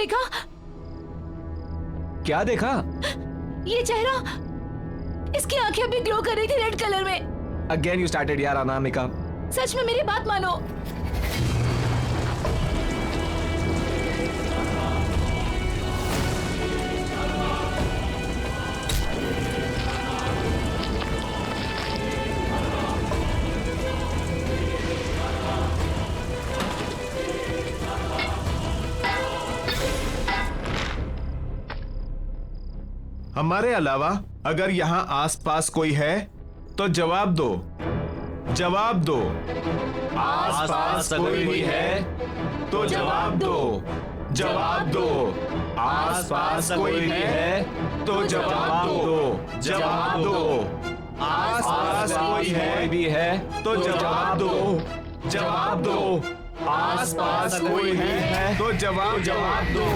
देखा? क्या देखा? ये चेहरा, इसकी आंखें अभी ग्लो कर रही थी रेड कलर में। अगेन यू स्टार्टेड यार अनामिका। सच में मेरी बात मानो। हमारे अलावा अगर यहाँ आसपास कोई है तो जवाब दो, जवाब दो। आसपास कोई है तो जवाब दो, जवाब दो। आसपास कोई है तो जवाब दो, जवाब दो। आसपास कोई है भी है तो जवाब दो, जवाब दो। आसपास कोई है तो जवाब दो,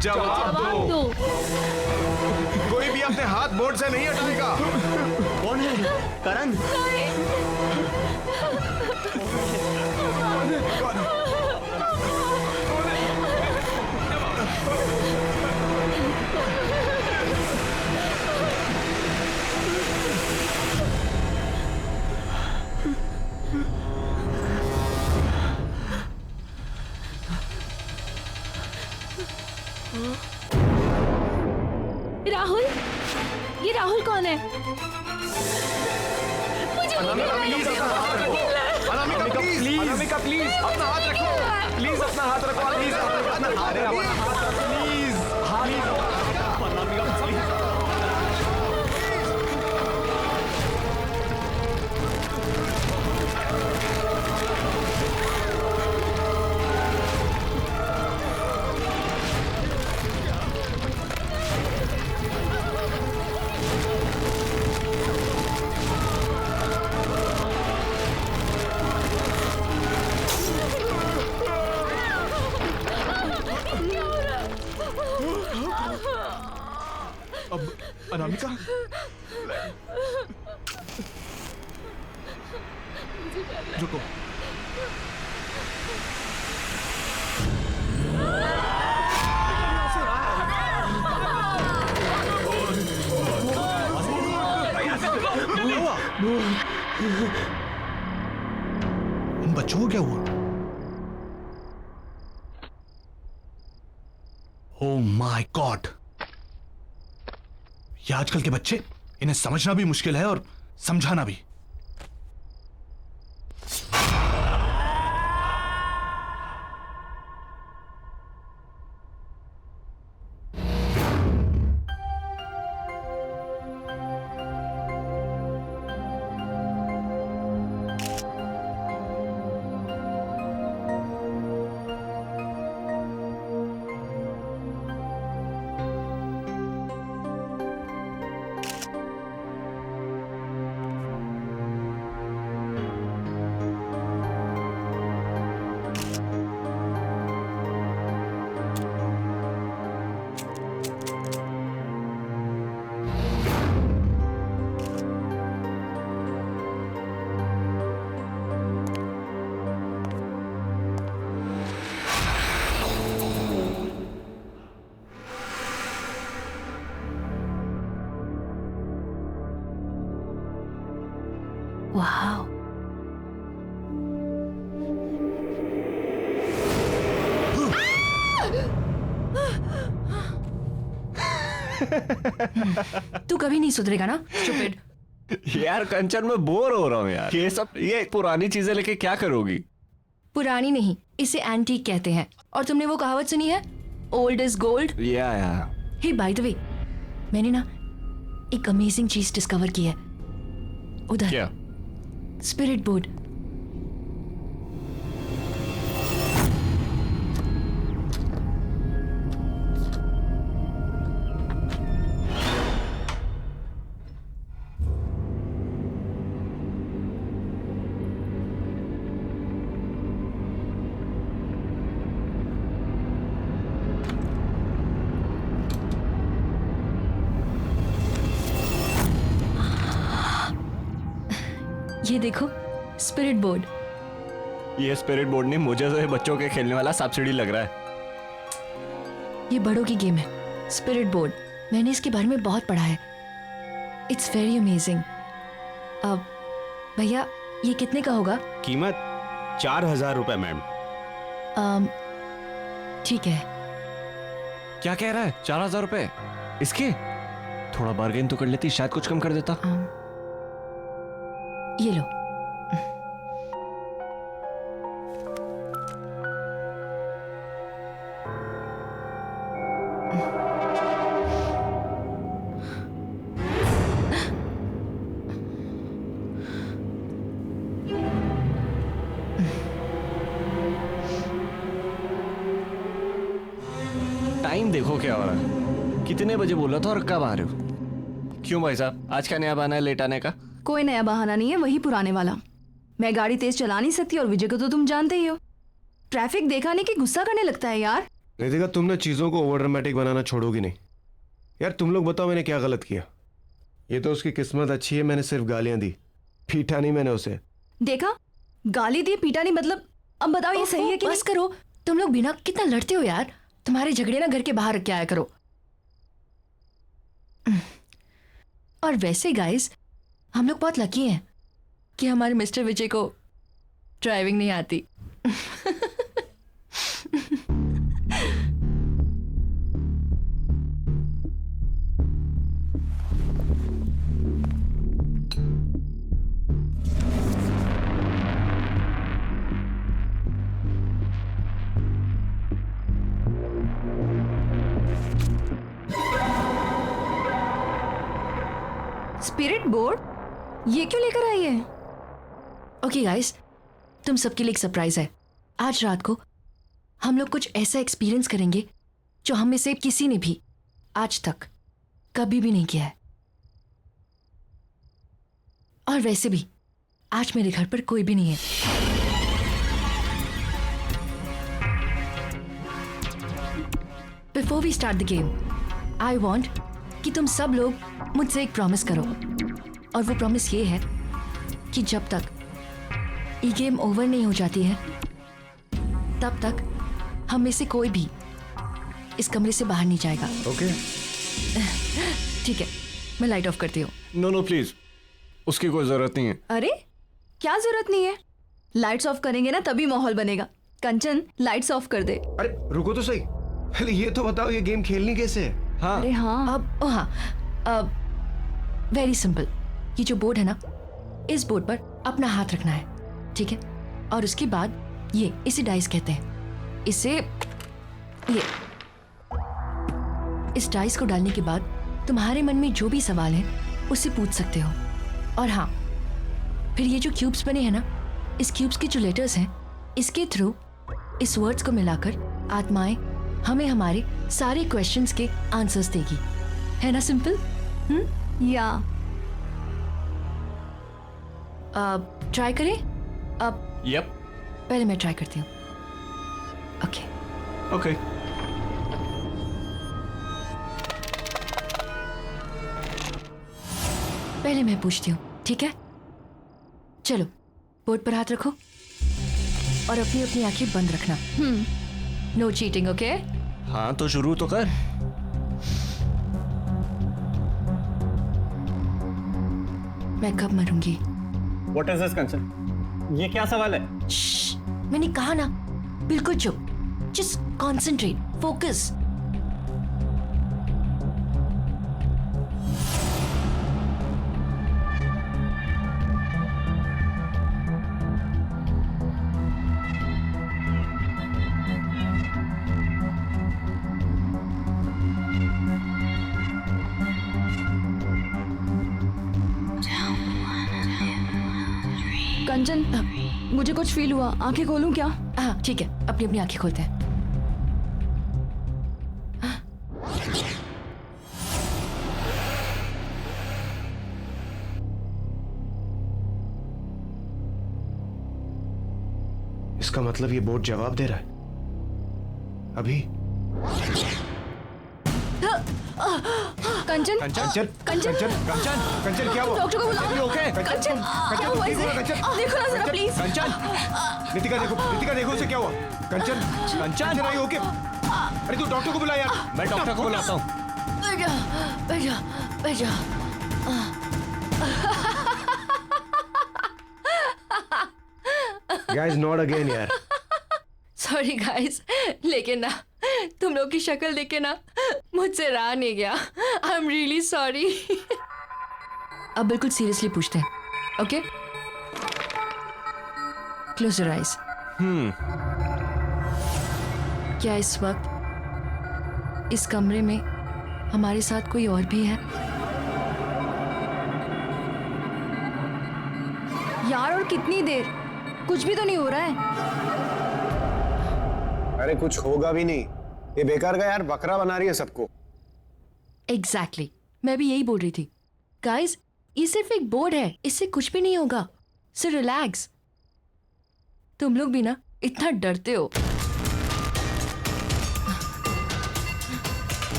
जवाब दो। कोई भी अपने हाथ बोर्ड से नहीं हटाएगा। कौन है? करण? राहुल, ये राहुल कौन है? मुझे नहीं मिल रहा। अनामिका प्लीज, अनामिका प्लीज अपना हाथ रखो, प्लीज अपना हाथ रखो, प्लीज अपना हाथ रखो, प्लीज। अब अनामिका, रुको। उन बच्चों को क्या हुआ? ओह माय गॉड, ये आजकल के बच्चे, इन्हें समझना भी मुश्किल है और समझाना भी। वाह, तू कभी नहीं सुधरेगा ना स्टूपिड। यार कंचन में बोर हो रहा हूँ यार। ये पुरानी चीजें लेके क्या करोगी? पुरानी नहीं, इसे एंटीक कहते हैं। और तुमने वो कहावत सुनी है, ओल्ड इज गोल्ड? या हे बाय द वे, मैंने ना एक अमेजिंग चीज डिस्कवर की है उधर। क्या? Spirit board. ये देखो, स्पिरिट बोर्ड। ये स्पिरिट बोर्ड नहीं, मुझे तो ये बच्चों के खेलने वाला सांप सीढ़ी लग रहा है। ये बड़ों की गेम है, स्पिरिट बोर्ड। मैंने इसके बारे में बहुत पढ़ा है। It's very amazing. अब भैया ये कितने का होगा? कीमत 4000 रुपए मैम। ठीक है। क्या कह रहा है? 4000 रुपए इसके? थोड़ा बार्गेन तो कर लेती, शायद कुछ कम कर देता। ये लो। टाइम देखो क्या हो रहा है। कितने बजे बोला था और कब आ रहे हो? क्यों भाई साहब, आज क्या नया बहाना है लेट आने का? कोई नया बहाना नहीं है, वही पुराने वाला। मैं गाड़ी तेज चला नहीं सकती और विजय को तो तुम जानते ही हो। ट्रैफिक देखा नहीं कि गुस्सा करने लगता है यार। रितिका, तुमने चीजों को ओवर ड्रामेटिक बनाना छोड़ोगी नहीं यार। तुम लोग बताओ मैंने क्या गलत किया? ये तो उसकी किस्मत अच्छी है, मैंने सिर्फ गालियां दी, पीटा नहीं मैंने उसे। देखा, गाली दी पीटा नहीं, मतलब अब बताओ ये सही है कि बस करो, तुम लोग बिना कितना लड़ते हो यार। तुम्हारे झगड़े ना घर के बाहर रख के आया करो। और वैसे गाइस, हम लोग बहुत लकी हैं कि हमारे मिस्टर विजय को ड्राइविंग नहीं आती। स्पिरिट बोर्ड ये क्यों लेकर आई है? ओके गाइस, तुम सबके लिए एक सरप्राइज है। आज रात को हम लोग कुछ ऐसा एक्सपीरियंस करेंगे जो हम में से किसी ने भी आज तक कभी भी नहीं किया है। और वैसे भी आज मेरे घर पर कोई भी नहीं है। Before we start the game, I want कि तुम सब लोग मुझसे एक प्रॉमिस करो। और वो प्रॉमिस ये है कि जब तक ये गेम ओवर नहीं हो जाती है तब तक हम में से कोई भी इस कमरे से बाहर नहीं जाएगा। ओके ठीक है, मैं लाइट ऑफ करती हूँ। नो नो प्लीज, उसकी कोई जरूरत नहीं है। अरे क्या जरूरत नहीं है? लाइट्स ऑफ करेंगे ना तभी माहौल बनेगा। कंचन लाइट्स ऑफ कर दे। अरे रुको तो सही, पहले ये तो बताओ ये गेम खेलनी कैसे है? हाँ अरे हाँ, अब वेरी सिंपल। ये जो बोर्ड है ना, इस बोर्ड पर अपना हाथ रखना है, ठीक है? और उसके बाद ये इसे डाइस कहते हैं। इसे ये इस डाइस को डालने के बाद तुम्हारे मन में जो भी सवाल है उससे पूछ सकते हो। और हाँ, फिर ये जो क्यूब्स बने हैं ना, इस क्यूब्स के जो लेटर्स हैं, इसके थ्रू इस वर्ड्स को मिलाकर आत्माएं हमें हमारे सारे क्वेश्चंस के आंसर्स देगी। है ना सिंपल? या अब ट्राई करें? अब यप पहले मैं ट्राई करती हूँ। Okay okay. पहले मैं पूछती हूँ, ठीक है? चलो, बोर्ड पर हाथ रखो और अपनी अपनी आंखें बंद रखना। No cheating, okay? हाँ तो शुरू तो कर। मैं कब मरूंगी? What is this Kanchan? ये क्या सवाल है? श्श्श, मैंने कहा ना, बिल्कुल चुप। Just concentrate, focus. कंचन, मुझे कुछ फील हुआ। आंखें खोलूं क्या? हाँ ठीक है, अपनी अपनी आंखें खोलते हैं। इसका मतलब ये बोर्ड जवाब दे रहा है अभी। कंचन, कंचन कंचन, कंचन कंचन क्या हुआ? डॉक्टर को बुलाओ। ओके कंचन, क्या हुआ इसे? देखो ना जरा प्लीज। कंचन, रितिका देखो, रितिका देखो उसे क्या हुआ? कंचन, कंचन आई ओके? अरे तू डॉक्टर को बुला यार। मैं डॉक्टर को बुलाता हूँ। बैठो। गाइस नॉट अगेन यार। सॉरी गाइस, लेकिन ना तुम लोग की शक्ल देख के ना मुझसे रहा नहीं गया। I am really sorry. अब बिल्कुल सीरियसली पूछते हैं, ओके? Close your eyes. क्या इस वक्त इस कमरे में हमारे साथ कोई और भी है? यार और कितनी देर? कुछ भी तो नहीं हो रहा है। अरे कुछ होगा भी नहीं, ये बेकार का यार बकरा बना रही है सबको। एग्जैक्टली, मैं भी यही बोल रही थी। गाइस, ये सिर्फ एक बोर्ड है, इससे कुछ भी नहीं होगा। So relax. तुम लोग भी ना इतना डरते हो।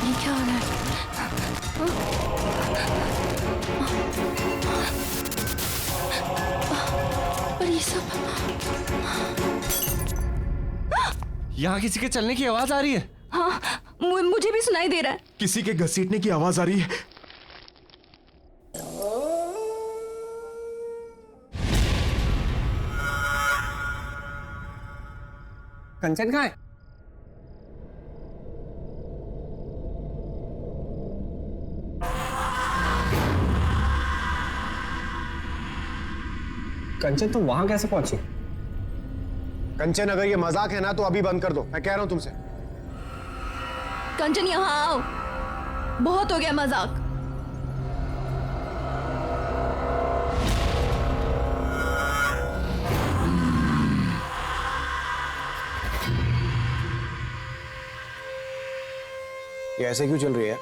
ये क्या हो रहा है? और ये सब यहाँ किसी के चलने की आवाज आ रही है। हाँ, मुझे भी सुनाई दे रहा है। किसी के घसीटने की आवाज आ रही है। कंचन कहाँ है? कंचन तुम वहां कैसे पहुंची? कंचन अगर ये मजाक है ना तो अभी बंद कर दो, मैं कह रहा हूं तुमसे। कंचन यहाँ आओ, बहुत हो गया मजाक। ये ऐसे क्यों चल रही है?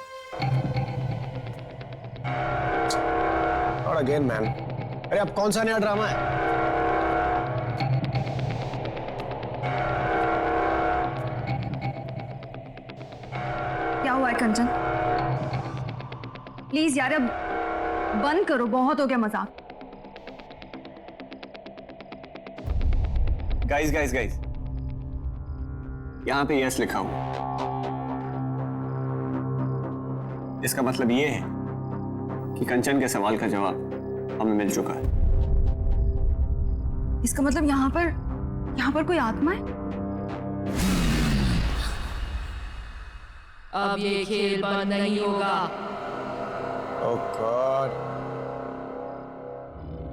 और अगेन मैन, अरे अब कौन सा नया ड्रामा है? क्या हुआ है कंचन? प्लीज यार अब बंद करो, बहुत हो गया मजाक। गाइस गाइस गाइस, यहां पे यस लिखा हुआ, इसका मतलब ये है कि कंचन के सवाल का जवाब हमें मिल चुका है। इसका मतलब यहाँ पर कोई आत्मा है? अब ये खेल बंद नहीं होगा। ओह गॉड,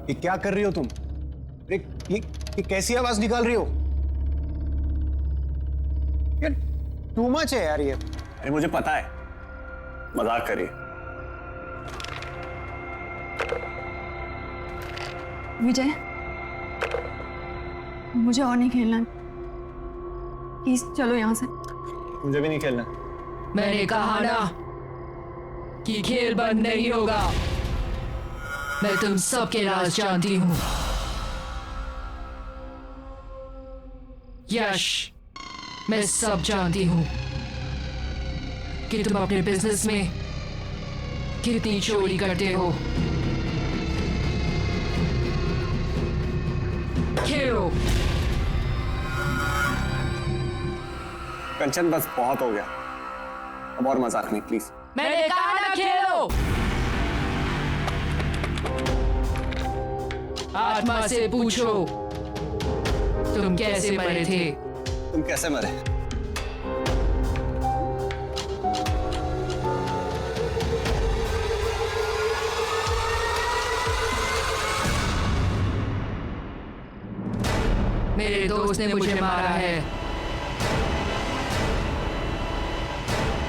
ये क्या कर रही हो तुम? अरे ये कैसी आवाज निकाल रही हो? यार टू मच है यार ये। अरे मुझे पता है, मजाक करिए। विजय, मुझे और नहीं खेलना, प्लीज चलो यहाँ से। मुझे भी नहीं खेलना। मैंने कहा ना कि खेल बंद नहीं होगा। मैं तुम सबके राज जानती हूं। यश, मैं सब जानती हूं कि तुम अपने बिजनेस में कितनी चोरी करते हो। खेलो। कंचन बस बहुत हो गया, अब और मजाक नहीं प्लीज। मैंने कहा ना खेलो। आत्मा से पूछो तुम कैसे मरे थे। तुम कैसे मरे? मेरे दोस्त ने मुझे मारा है।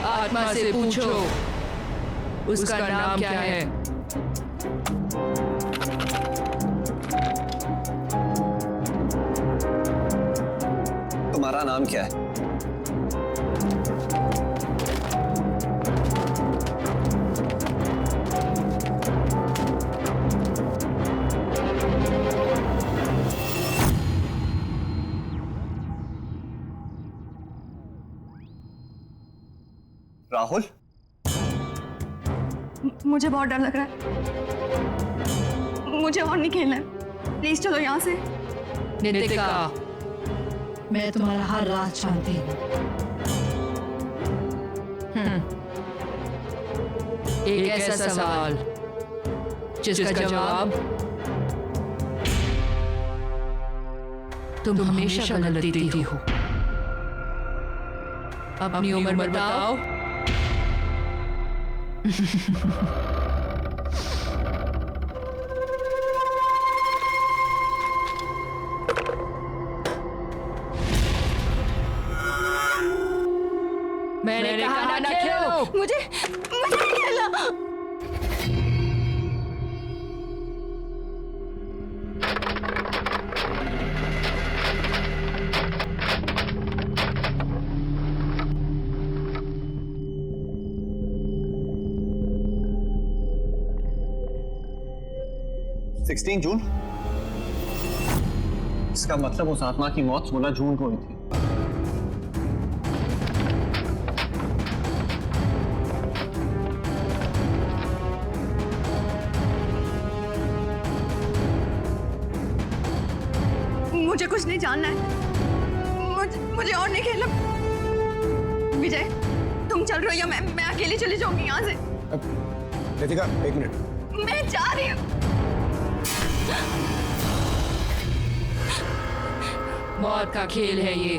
आत्मा से पूछो उसका नाम क्या है। तुम्हारा नाम क्या है? राहुल? मुझे बहुत डर लग रहा है, मुझे और नहीं खेलना है, प्लीज चलो यहाँ से। नितिका, मैं तुम्हारा हर राज जानती हूँ। एक ऐसा सवाल जिसका जवाब तुम हमेशा गलत देती हो। अपनी उम्र बताओ। मैंने कहा ना खेलो। मुझे नहीं खेलना। जून। इसका मतलब उस आत्मा की मौत 16 जून को हुई थी। मुझे कुछ नहीं जानना है, मुझे और नहीं खेलना। विजय, तुम चल रहे हो या मैं अकेली चली जाऊंगी यहाँ से। नितिका, एक मिनट। मैं जा रही हूँ। मौत का खेल है ये,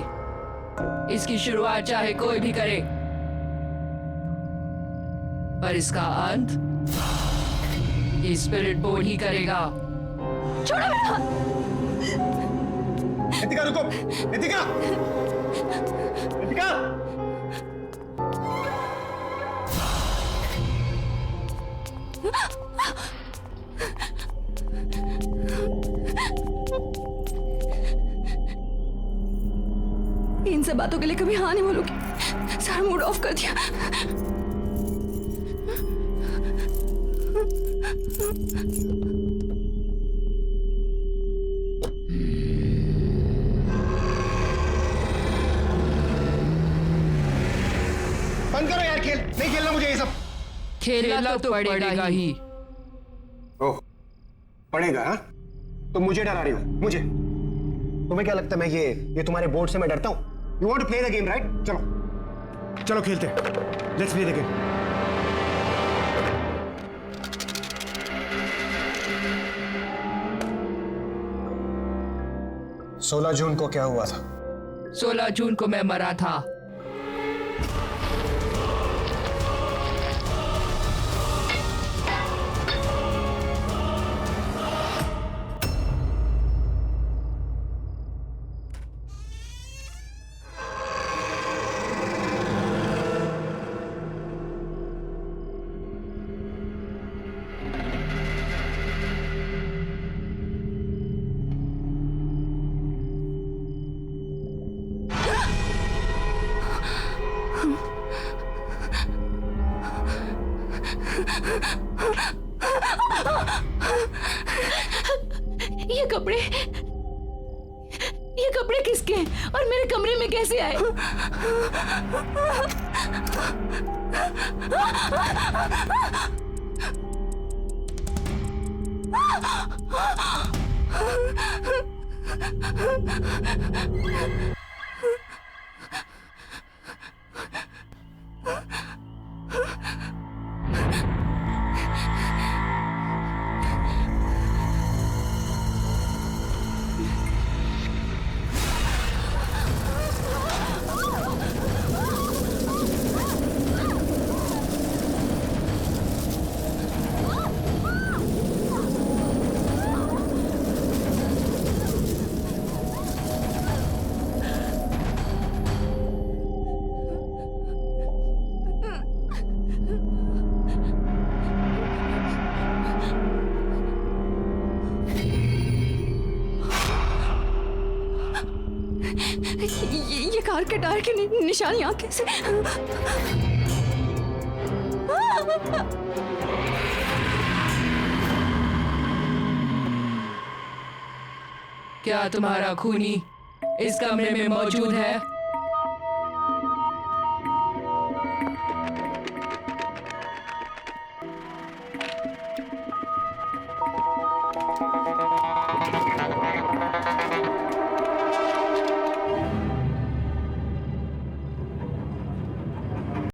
इसकी शुरुआत चाहे कोई भी करे, पर इसका अंत ये स्पिरिट बोर्ड ही करेगा। छोड़ो मेरा हाथ। नितिका रुको, नितिका, नितिका। इन सब बातों के लिए कभी हाँ नहीं बोलूंगी। सारा मूड ऑफ कर दिया। बंद करो यार खेल, नहीं खेलना मुझे ये सब। खेलना तो पड़ेगा ही। ओह, पड़ेगा हाँ? तुम मुझे डरा रही हो, मुझे। तुम्हें क्या लगता है मैं ये तुम्हारे बोर्ड से मैं डरता हूं? You want to play the game right? चलो चलो खेलते हैं। Let's play the game. सोलह जून को क्या हुआ था? 16 जून को मैं मरा था। ये कपड़े किसके हैं और मेरे कमरे में कैसे आए? ये कार के टायर की निशानी आंखें से। क्या तुम्हारा खूनी इस कमरे में मौजूद है?